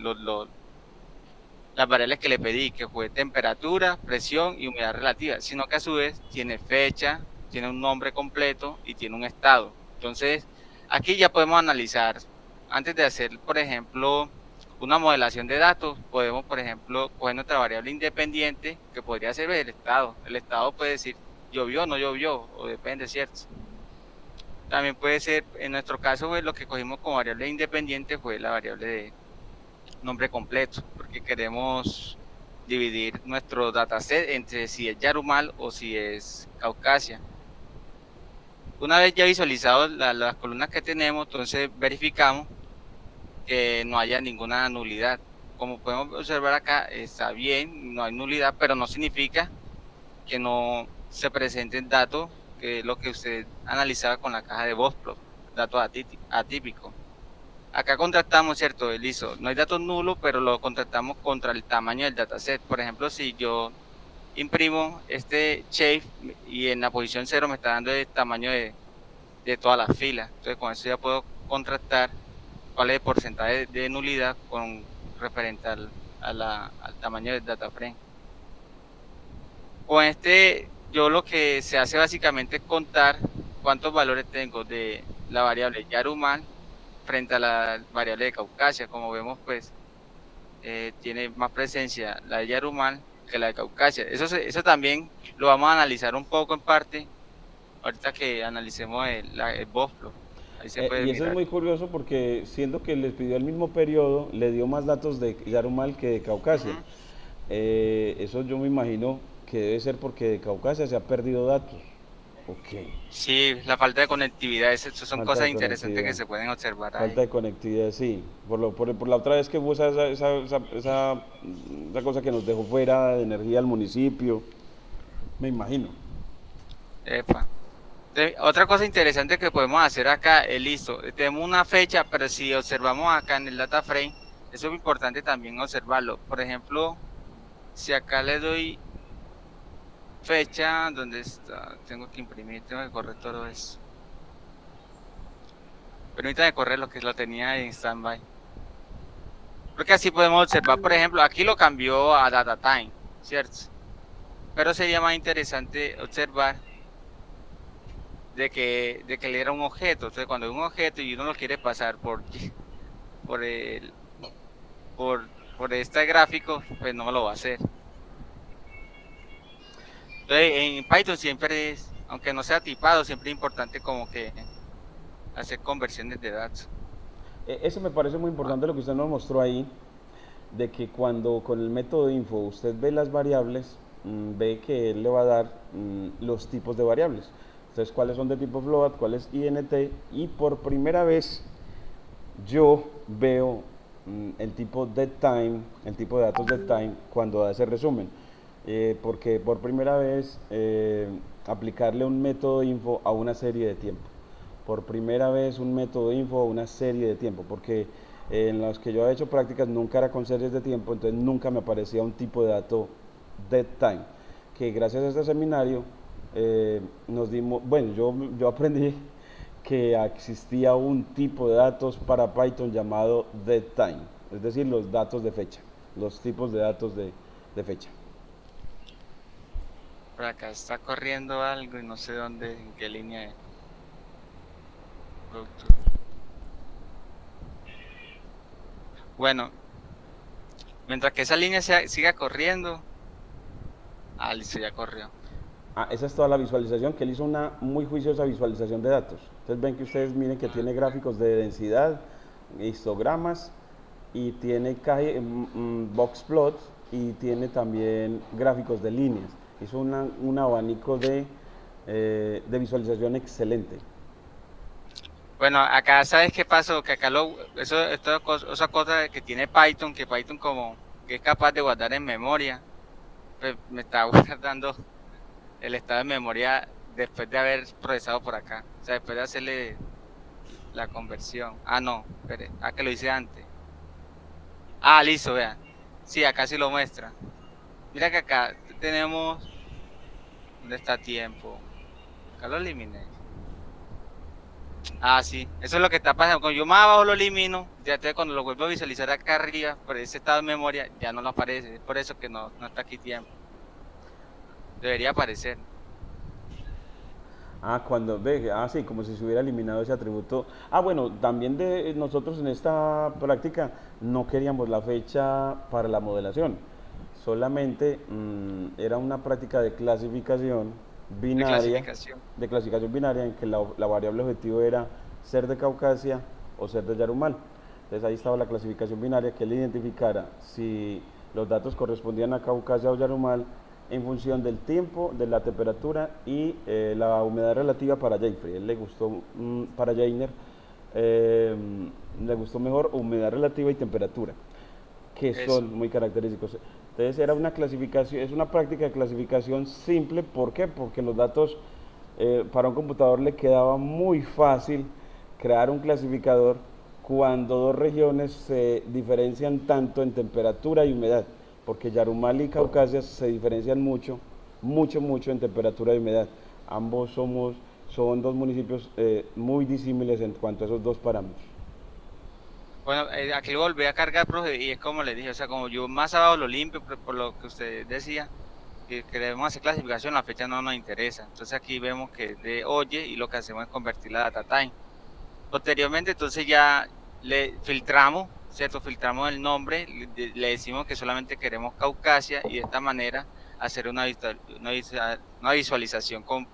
variables que le pedí, que fue temperatura, presión y humedad relativa, sino que a su vez tiene fecha, tiene un nombre completo y tiene un estado. Entonces, aquí ya podemos analizar, antes de hacer, por ejemplo, una modelación de datos, podemos, por ejemplo, coger nuestra variable independiente, que podría ser el estado. El estado puede decir llovió o no llovió, o depende, ¿cierto? También puede ser, en nuestro caso, pues, lo que cogimos como variable independiente fue la variable de nombre completo, porque queremos dividir nuestro dataset entre si es Yarumal o si es Caucasia. Una vez ya visualizados las columnas que tenemos, entonces verificamos que no haya ninguna nulidad. como podemos observar acá, está bien, no hay nulidad, pero no significa que no se presenten datos, que es lo que usted analizaba con la caja de Boxplot, datos atípicos. Acá contrastamos, ¿cierto? El ISO. No hay datos nulos, pero lo contrastamos contra el tamaño del dataset. Por ejemplo, si yo imprimo este shape y en la posición 0 me está dando el tamaño de todas las filas. Entonces, con eso ya puedo contrastar cuál es el porcentaje de nulidad con referente al tamaño del data frame. Con este, yo lo que se hace básicamente es contar cuántos valores tengo de la variable Yarumal frente a la variable de Caucasia. Como vemos, pues tiene más presencia la de Yarumal que la de Caucasia. Eso también lo vamos a analizar un poco en parte ahorita que analicemos el Boxplot. Ahí se puede y eso mirar. es muy curioso porque siendo que les pidió el mismo periodo, le dio más datos de Yarumal que de Caucasia. Eso yo me imagino que debe ser porque de Caucasia se ha perdido datos. Ok. Sí, la falta de conectividad, eso son Falta cosas de interesantes que conectividad. se pueden observar ahí. Falta de conectividad, sí. Por la otra vez que hubo esa cosa que nos dejó fuera de energía al municipio, me imagino. Epa. Otra cosa interesante que podemos hacer acá es listo. Tenemos una fecha, pero si observamos acá en el data frame, eso es importante también observarlo. Por ejemplo, si acá le doy fecha, ¿dónde está? Tengo que imprimir, tengo que correr todo eso. Permítame correr lo que lo tenía en standby. Porque así podemos observar, por ejemplo, aquí lo cambió a data time, ¿cierto? Pero sería más interesante observar de que le era un objeto. Entonces, cuando es un objeto y uno lo quiere pasar por el por este gráfico, pues no lo va a hacer. Entonces, en Python siempre es, aunque no sea tipado, siempre es importante como que hacer conversiones de datos. Eso me parece muy importante lo que usted nos mostró ahí, de que cuando con el método info usted ve las variables, ve que él le va a dar los tipos de variables. Entonces, cuáles son de tipo float, cuál es int, y por primera vez yo veo el tipo deadtime, el tipo de datos deadtime cuando da ese resumen. Porque por primera vez aplicarle un método info a una serie de tiempo. Por primera vez un método info a una serie de tiempo, porque en los que yo he hecho prácticas nunca era con series de tiempo, entonces nunca me aparecía un tipo de dato dead time, que gracias a este seminario nos dimos, bueno, yo aprendí que existía un tipo de datos para Python llamado dead time, es decir, los datos de fecha, los tipos de datos de fecha. Por acá está corriendo algo y no sé dónde, en qué línea es. Bueno, mientras que esa línea siga corriendo. Listo, ya corrió. Esa es toda la visualización, que él hizo una muy juiciosa visualización de datos. Entonces ven que ustedes miren que tiene gráficos de densidad, histogramas, y tiene boxplot, y tiene también gráficos de líneas. Hizo un abanico de visualización excelente. Bueno, acá sabes qué pasó, que acá esa cosa que tiene Python, que Python como que es capaz de guardar en memoria, pues me está guardando el estado de memoria después de haber procesado por acá, o sea, después de hacerle la conversión. No, espere, que lo hice antes. Listo, vean. Sí, acá sí lo muestra. Mira que acá tenemos, ¿dónde está tiempo? Acá lo eliminé. Sí, eso es lo que está pasando. Cuando yo más abajo lo elimino, ya cuando lo vuelvo a visualizar acá arriba, por ese estado de memoria, ya no lo aparece. Es por eso que no está aquí tiempo. Debería aparecer. Cuando ve, sí, como si se hubiera eliminado ese atributo. Bueno, también nosotros en esta práctica no queríamos la fecha para la modelación. Solamente era una práctica de clasificación binaria, de clasificación binaria en que la variable objetivo era ser de Caucasia o ser de Yarumal. Entonces ahí estaba la clasificación binaria, que él identificara si los datos correspondían a Caucasia o Yarumal en función del tiempo, de la temperatura y la humedad relativa para Jeffrey. Él le gustó, para Jainer, le gustó mejor humedad relativa y temperatura. que Eso. son muy característicos. Entonces era una clasificación, es una práctica de clasificación simple. ¿Por qué? Porque los datos, para un computador le quedaba muy fácil crear un clasificador cuando dos regiones se diferencian tanto en temperatura y humedad, porque Yarumal y Caucasia se diferencian mucho, mucho, mucho en temperatura y humedad. Ambos son dos municipios muy disímiles en cuanto a esos dos parámetros. Bueno, aquí lo volví a cargar, profe, y es como le dije, o sea, como yo más abajo lo limpio, por lo que usted decía, que queremos hacer clasificación, la fecha no nos interesa. Entonces aquí vemos que es de oye y lo que hacemos es convertir la data time. Posteriormente, entonces ya le filtramos, ¿cierto? Filtramos el nombre, le decimos que solamente queremos Caucasia y de esta manera hacer una visualización con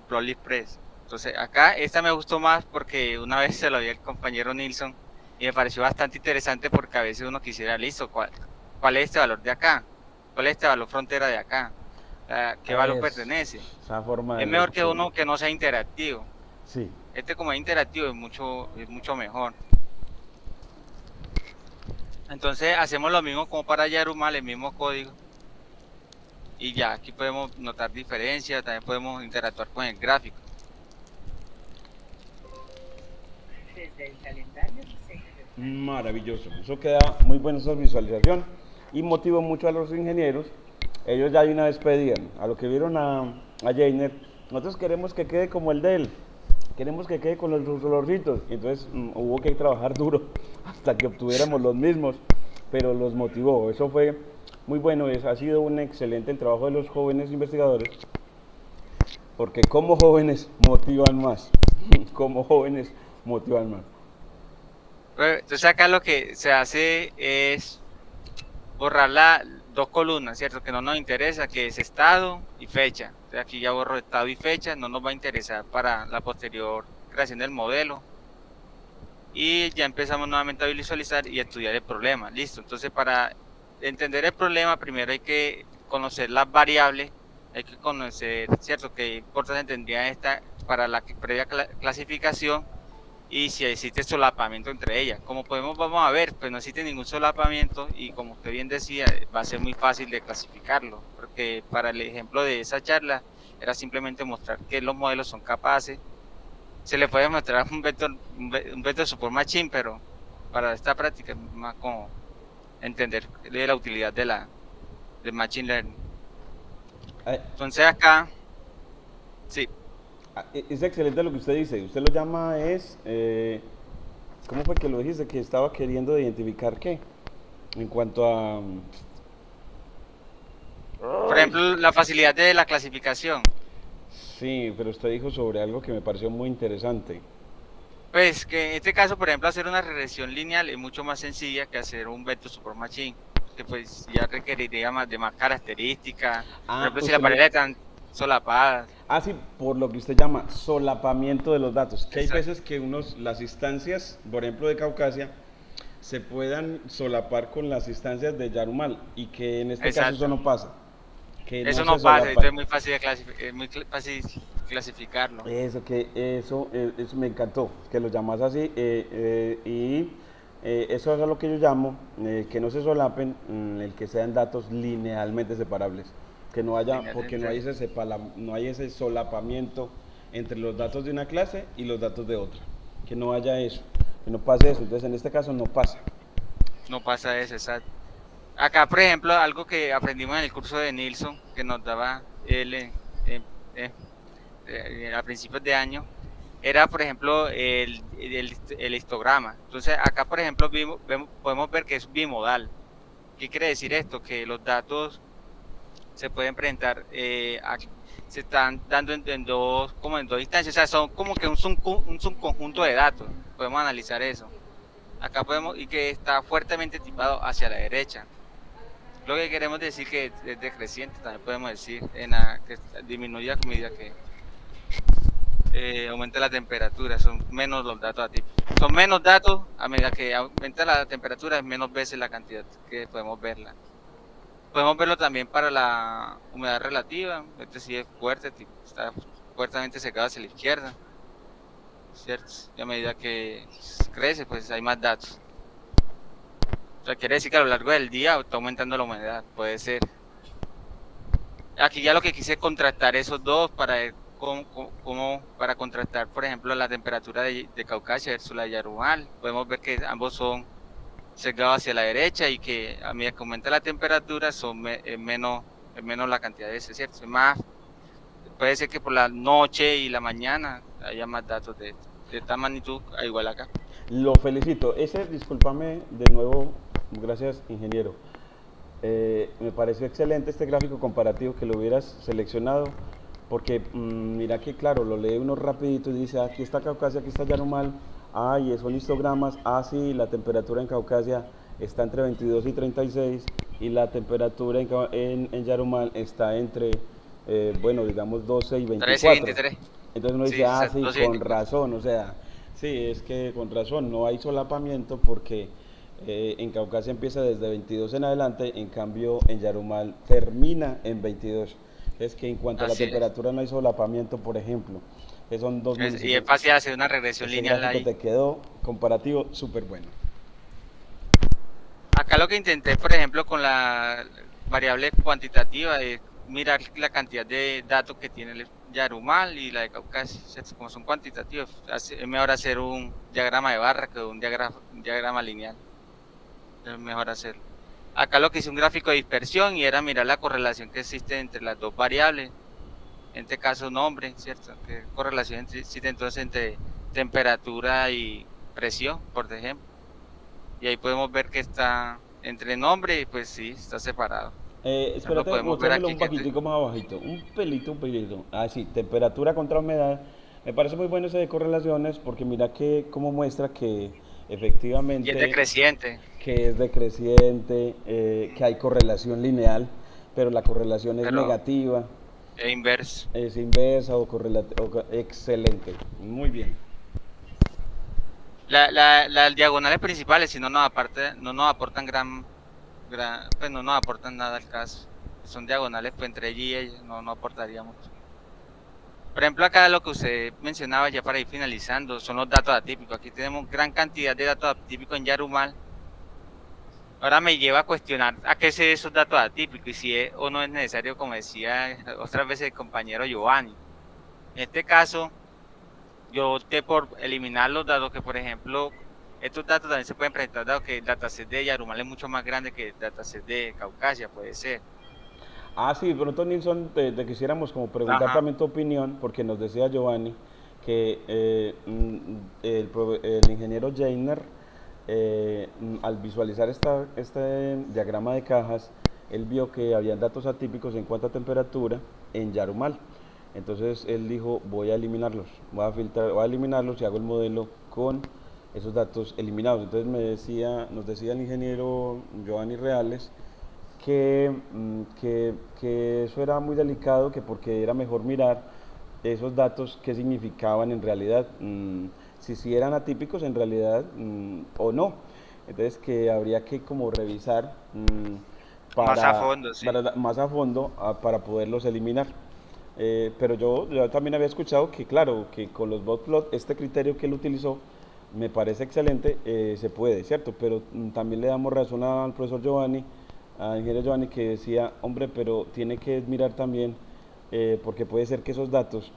Plotly Express. Entonces acá esta me gustó más porque una vez se lo vi al compañero Nilsson y me pareció bastante interesante porque a veces uno quisiera, listo, ¿cuál es este valor de acá? ¿Cuál es este valor frontera de acá? ¿Qué valor pertenece? Esa forma Es de mejor que sí. uno que no sea interactivo. Sí. Este como es interactivo es mucho mejor. Entonces hacemos lo mismo como para Yarumal, el mismo código. Y ya, aquí podemos notar diferencias, también podemos interactuar con el gráfico. Desde el calendario Maravilloso. Eso queda muy buena esa visualización y motivó mucho a los ingenieros. Ellos ya de una vez pedían, a lo que vieron a Jainer, nosotros queremos que quede como el de él, queremos que quede con los olorcitos. Entonces hubo que trabajar duro hasta que obtuviéramos los mismos, pero los motivó. Eso fue muy bueno, ha sido un excelente trabajo de los jóvenes investigadores, porque como jóvenes motivan más, como jóvenes motivan más. Entonces acá lo que se hace es borrar las dos columnas, ¿cierto? Que no nos interesa, que es estado y fecha. Entonces aquí ya borro estado y fecha, no nos va a interesar para la posterior creación del modelo. Y ya empezamos nuevamente a visualizar y estudiar el problema. Listo, entonces para entender el problema primero hay que conocer las variables, hay que conocer, ¿cierto? Qué importancia tendría esta para la previa clasificación y si existe solapamiento entre ellas. Como vamos a ver, pues no existe ningún solapamiento y como usted bien decía, va a ser muy fácil de clasificarlo, porque para el ejemplo de esa charla era simplemente mostrar que los modelos son capaces. Se le puede mostrar un vector support machine, pero para esta práctica es más como entender la utilidad del machine learning. Entonces acá, sí. Es excelente lo que usted dice. Usted lo llama ¿cómo fue que lo dijiste? Que estaba queriendo identificar qué. En cuanto a... Por ejemplo, la facilidad de la clasificación. Sí, pero usted dijo sobre algo que me pareció muy interesante. Pues que en este caso, por ejemplo, hacer una regresión lineal es mucho más sencilla que hacer un vector support machine, que pues ya requeriría más características. Por ejemplo, si las variables están solapadas. Sí, por lo que usted llama solapamiento de los datos. Que hay Exacto. veces que las instancias, por ejemplo, de Caucasia, se puedan solapar con las instancias de Yarumal y que en este caso eso no pasa. Que eso no no se pasa, solapan. esto es muy fácil clasificarlo. Eso me encantó, que lo llamas así, eso es a lo que yo llamo, que no se solapen, el que sean datos linealmente separables, que no haya, porque no hay ese solapamiento entre los datos de una clase y los datos de otra, que no haya eso, que no pase eso. Entonces en este caso no pasa. No pasa eso, exacto. Acá, por ejemplo, algo que aprendimos en el curso de Nilsson, que nos daba él a principios de año, era, por ejemplo, el histograma. Entonces, acá, por ejemplo, podemos ver que es bimodal. ¿Qué quiere decir esto? Que los datos se pueden presentar, se están dando en dos instancias, o sea, son como que un subconjunto de datos. Podemos analizar eso. Acá podemos, y que está fuertemente tipado hacia la derecha. Lo que queremos decir que es decreciente, también podemos decir, que disminuye a medida que aumenta la temperatura, son menos los datos atípicos. Son menos datos a medida que aumenta la temperatura, es menos veces la cantidad que podemos verla. Podemos verlo también para la humedad relativa, este sí es fuerte, está fuertemente secado hacia la izquierda, ¿cierto? Y a medida que crece, pues hay más datos. O sea, quiere decir que a lo largo del día está aumentando la humedad, puede ser. Aquí ya lo que quise contrastar esos dos para ver para contrastar, por ejemplo, la temperatura de Caucasia versus la de Yarumal. Podemos ver que ambos son sesgados hacia la derecha y que a medida que aumenta la temperatura es menos la cantidad de ese, ¿cierto? Es más, puede ser que por la noche y la mañana haya más datos de esta magnitud, igual acá. Lo felicito. Discúlpame de nuevo, gracias ingeniero. Me pareció excelente este gráfico comparativo que lo hubieras seleccionado, porque mira que claro, lo lee uno rapidito y dice, aquí está Caucasia, aquí está Yarumal, y son histogramas, sí, la temperatura en Caucasia está entre 22 y 36 y la temperatura en Yarumal está entre, bueno, digamos 12 y 24. 13 y 23. Entonces uno dice, sí, 12 con razón, o sea, sí, es que con razón, no hay solapamiento porque en Caucasia empieza desde 22 en adelante, en cambio en Yarumal termina en 22. Es que en cuanto a la temperatura no hay solapamiento, por ejemplo, que son dos municipios. Y es fácil hacer una regresión lineal ahí. Te quedó comparativo súper bueno. Acá lo que intenté, por ejemplo, con la variable cuantitativa es mirar la cantidad de datos que tiene el Yarumal y la de Caucasia. Como son cuantitativos, es mejor hacer un diagrama de barra que un diagrama lineal. Es mejor hacerlo. Acá lo que hice un gráfico de dispersión y era mirar la correlación que existe entre las dos variables. En este caso nombre, ¿cierto? ¿Qué correlación existe entonces entre temperatura y presión, por ejemplo? Y ahí podemos ver que está entre nombre y pues sí, está separado. Espérate, mostrámelo un poquitico más abajito, un pelito. Sí, temperatura contra humedad. Me parece muy bueno ese de correlaciones porque mira que cómo muestra que efectivamente... Y es decreciente. Que es decreciente, que hay correlación lineal, pero la correlación es negativa. Es inversa. Es inversa o correlativa. Excelente, muy bien. Las diagonales principales, si no nos aportan pues no nos aportan nada al caso. Son diagonales, pues entre ella y ella no aportaría mucho. Por ejemplo, acá lo que usted mencionaba ya para ir finalizando son los datos atípicos. Aquí tenemos gran cantidad de datos atípicos en Yarumal. Ahora me lleva a cuestionar a qué se esos datos atípicos y si es o no es necesario, como decía otras veces el compañero Giovanni. En este caso, yo opté por eliminar los datos que, por ejemplo, estos datos también se pueden presentar dado que el dataset de Yarumal es mucho más grande que el dataset de Caucasia, puede ser. Sí, pronto Nilsson, te quisiéramos como preguntar también tu opinión, porque nos decía Giovanni que el ingeniero Jainer, al visualizar este diagrama de cajas, él vio que habían datos atípicos en cuanto a temperatura en Yarumal. Entonces él dijo, voy a eliminarlos, voy a eliminarlos y hago el modelo con esos datos eliminados. Entonces nos decía el ingeniero Giovanni Reales que eso era muy delicado, que porque era mejor mirar esos datos qué significaban en realidad, si eran atípicos en realidad o no. Entonces que habría que como revisar más a fondo para poderlos eliminar. Pero yo también había escuchado que claro, que con los botplot este criterio que él utilizó me parece excelente, se puede, ¿cierto? Pero también le damos razón al profesor Giovanni, al ingeniero Giovanni, que decía, hombre, pero tiene que mirar también, porque puede ser que esos datos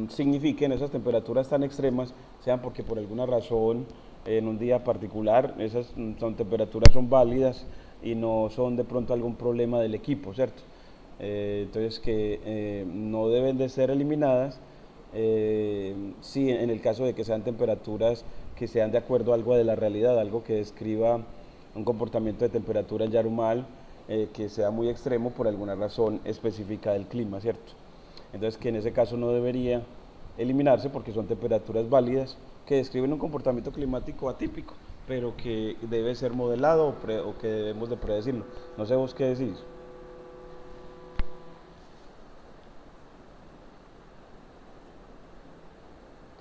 signifiquen esas temperaturas tan extremas, sean porque por alguna razón en un día particular esas temperaturas son válidas y no son de pronto algún problema del equipo, ¿cierto? Entonces que no deben de ser eliminadas, sí, en el caso de que sean temperaturas que sean de acuerdo a algo de la realidad, algo que describa un comportamiento de temperatura en Yarumal que sea muy extremo por alguna razón específica del clima, ¿cierto? Entonces que en ese caso no debería eliminarse porque son temperaturas válidas que describen un comportamiento climático atípico, pero que debe ser modelado o que debemos de predecirlo. No sé vos qué decís.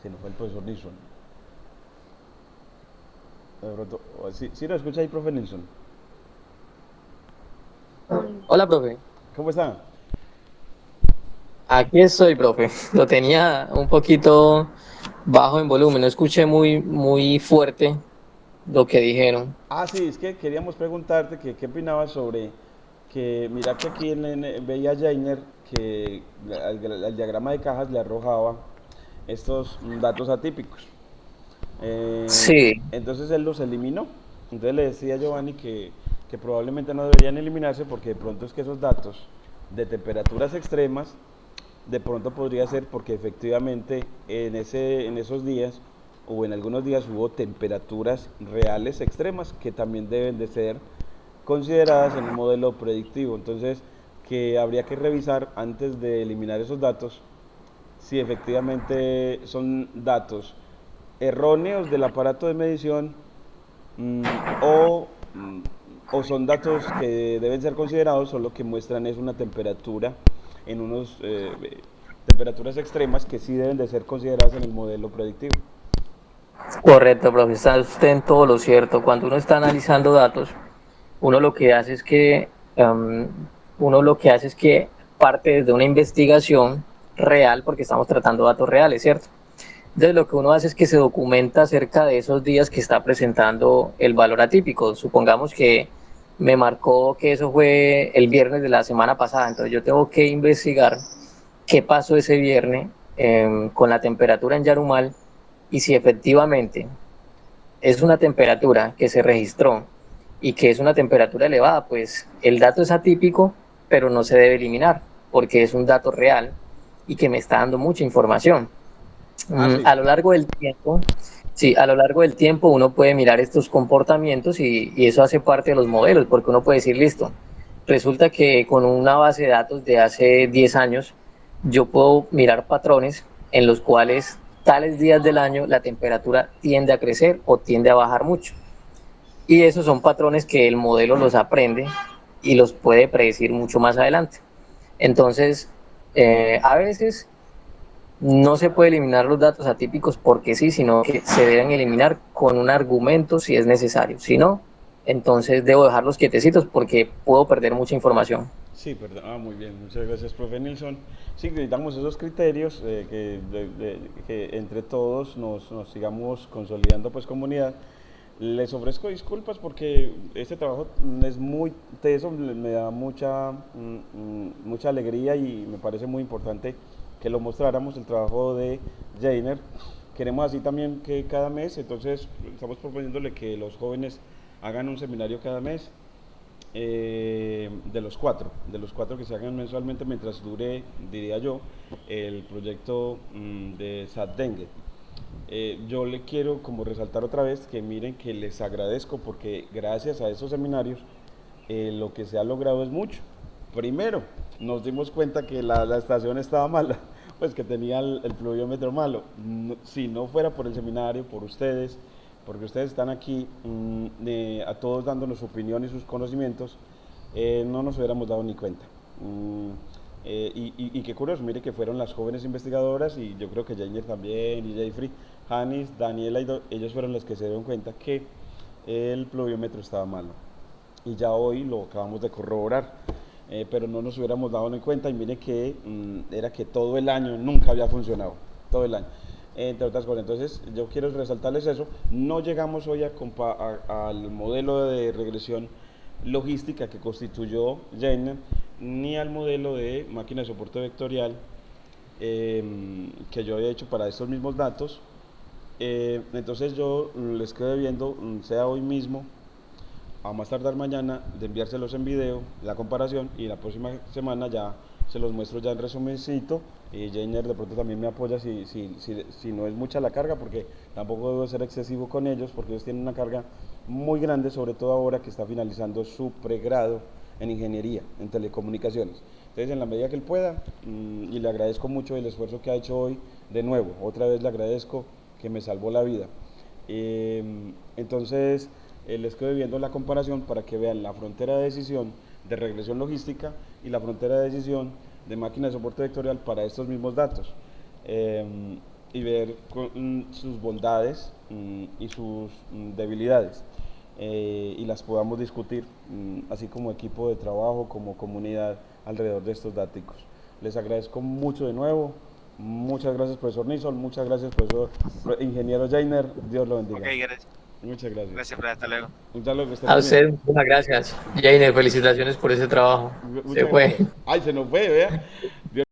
Se nos fue el profesor Nilsson. ¿Sí lo escucha ahí, profe Nilsson? Hola, profe. ¿Cómo está? Aquí estoy, profe. Lo tenía un poquito bajo en volumen, no escuché muy fuerte lo que dijeron. Ah, sí, es que queríamos preguntarte que qué opinabas sobre que, mira que aquí veía Jainer que al diagrama de cajas le arrojaba estos datos atípicos. Sí, Entonces él los eliminó. Entonces le decía a Giovanni que probablemente no deberían eliminarse porque de pronto es que esos datos de temperaturas extremas, de pronto podría ser porque efectivamente en esos días o en algunos días hubo temperaturas reales extremas que también deben de ser consideradas en el modelo predictivo. Entonces, que habría que revisar antes de eliminar esos datos si efectivamente son datos erróneos del aparato de medición mm, o, mm, o son datos que deben ser considerados, solo que muestran es una temperatura en unos temperaturas extremas que sí deben de ser consideradas en el modelo predictivo. correcto, profe, está usted en todo lo cierto. Cuando uno está analizando datos, uno lo que hace es que, uno lo que hace es que parte desde una investigación real, porque estamos tratando datos reales, ¿cierto? Entonces lo que uno hace es que se documenta acerca de esos días que está presentando el valor atípico. Supongamos que me marcó que eso fue el viernes de la semana pasada, entonces yo tengo que investigar qué pasó ese viernes con la temperatura en Yarumal y si efectivamente es una temperatura que se registró y que es una temperatura elevada, pues el dato es atípico, pero no se debe eliminar porque es un dato real y que me está dando mucha información. Ah, sí. A lo largo del tiempo, sí, a lo largo del tiempo uno puede mirar estos comportamientos y eso hace parte de los modelos, porque uno puede decir, listo, resulta que con una base de datos de hace 10 años, yo puedo mirar patrones en los cuales tales días del año la temperatura tiende a crecer o tiende a bajar mucho. Y esos son patrones que el modelo los aprende y los puede predecir mucho más adelante. Entonces, a veces no se puede eliminar los datos atípicos porque sí, sino que se deben eliminar con un argumento si es necesario. Si no, entonces debo dejarlos quietecitos porque puedo perder mucha información. Sí, perdón. Ah, muy bien. Muchas gracias, profe Nilsson. Sí, necesitamos esos criterios que entre todos nos sigamos consolidando pues comunidad. Les ofrezco disculpas porque este trabajo es muy teso, me da mucha alegría y me parece muy importante que lo mostráramos, el trabajo de Jainer. Queremos así también que cada mes, entonces estamos proponiéndole que los jóvenes hagan un seminario cada mes de los cuatro que se hagan mensualmente mientras dure, diría yo, el proyecto de SAT Dengue. Yo le quiero como resaltar otra vez que miren que les agradezco porque gracias a esos seminarios lo que se ha logrado es mucho. Primero, nos dimos cuenta que la estación estaba mala, pues que tenía el pluviómetro malo. Si no fuera por el seminario, por ustedes, porque ustedes están aquí a todos dándonos su opinión y sus conocimientos, no nos hubiéramos dado ni cuenta. Y qué curioso, mire que fueron las jóvenes investigadoras y yo creo que Jainer también y Jeffrey, Janis, Daniela, ellos fueron los que se dieron cuenta que el pluviómetro estaba malo. Y ya hoy lo acabamos de corroborar, pero no nos hubiéramos dado ni cuenta y mire que era que todo el año nunca había funcionado, todo el año. Entre otras cosas, entonces yo quiero resaltarles eso. No llegamos hoy al modelo de regresión logística que constituyó Jainer, ni al modelo de máquina de soporte vectorial que yo había hecho para estos mismos datos. Entonces yo les quedo viendo, sea hoy mismo, a más tardar mañana, de enviárselos en video, la comparación, y la próxima semana ya se los muestro ya en resumencito. Y Jainer de pronto también me apoya si no es mucha la carga, porque tampoco debo ser excesivo con ellos, porque ellos tienen una carga muy grande, sobre todo ahora que está finalizando su pregrado en ingeniería, en telecomunicaciones. Entonces, en la medida que él pueda, y le agradezco mucho el esfuerzo que ha hecho hoy, de nuevo, otra vez le agradezco que me salvó la vida. Entonces, les quedo viendo la comparación para que vean la frontera de decisión de regresión logística y la frontera de decisión de máquina de soporte vectorial para estos mismos datos, y ver sus bondades y sus debilidades, y las podamos discutir así como equipo de trabajo, como comunidad alrededor de estos datos. Les agradezco mucho de nuevo. Muchas gracias, profesor Nilsson. Muchas gracias, profesor ingeniero Jainer. Dios lo bendiga. Ok, gracias. Muchas gracias. Gracias, Fred, hasta luego. Un saludo, que estés A muy usted, bien. muchas gracias. Jainer, felicitaciones por ese trabajo. Se Muchas fue. gracias. Ay, se nos fue, vea.